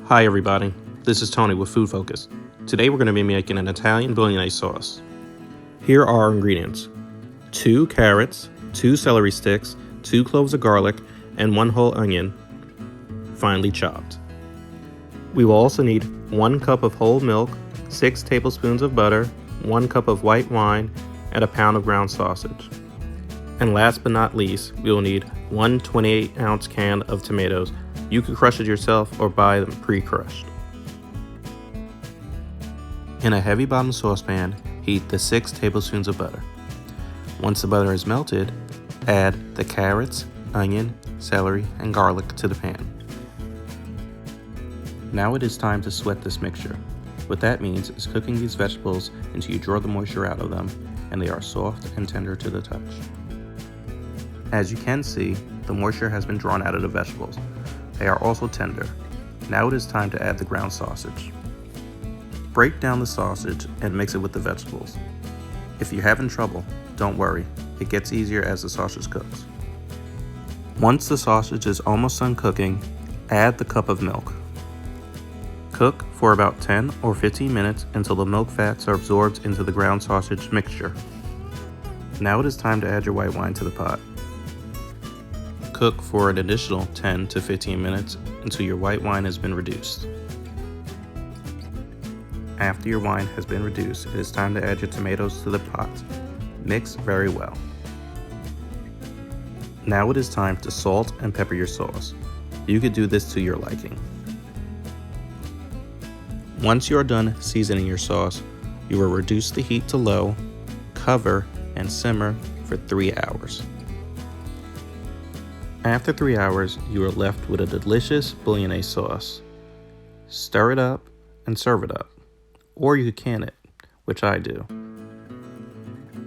Hi everybody, this is Tony with Food Focus. Today we're going to be making an Italian bolognese sauce. Here are our ingredients: 2 carrots, 2 celery sticks, 2 cloves of garlic, and 1 whole onion, finely chopped. We will also need 1 cup of whole milk, 6 tablespoons of butter, 1 cup of white wine, and a pound of ground sausage. And last but not least, we will need 1 28-ounce can of tomatoes. You can crush it yourself or buy them pre-crushed. In a heavy bottom saucepan, heat the 6 tablespoons of butter. Once the butter is melted, add the carrots, onion, celery, and garlic to the pan. Now it is time to sweat this mixture. What that means is cooking these vegetables until you draw the moisture out of them and they are soft and tender to the touch. As you can see, the moisture has been drawn out of the vegetables. They are also tender. Now it is time to add the ground sausage. Break down the sausage and mix it with the vegetables. If you're having trouble, don't worry, it gets easier as the sausage cooks. Once the sausage is almost done cooking, add the cup of milk. Cook for about 10 or 15 minutes until the milk fats are absorbed into the ground sausage mixture. Now it is time to add your white wine to the pot. Cook for an additional 10 to 15 minutes until your white wine has been reduced. After your wine has been reduced, it is time to add your tomatoes to the pot. Mix very well. Now it is time to salt and pepper your sauce. You could do this to your liking. Once you are done seasoning your sauce, you will reduce the heat to low, cover, and simmer for 3 hours. After 3 hours, you are left with a delicious bolognese sauce. Stir it up and serve it up, or you could can it, which I do.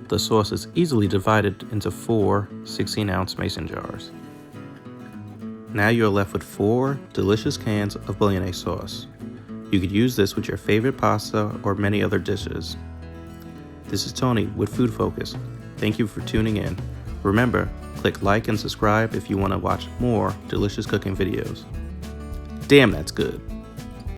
The sauce is easily divided into 4 16-ounce mason jars. Now you are left with 4 delicious cans of bolognese sauce. You could use this with your favorite pasta or many other dishes. This is Tony with Food Focus. Thank you for tuning in. Remember, click like and subscribe if you want to watch more delicious cooking videos. Damn, that's good.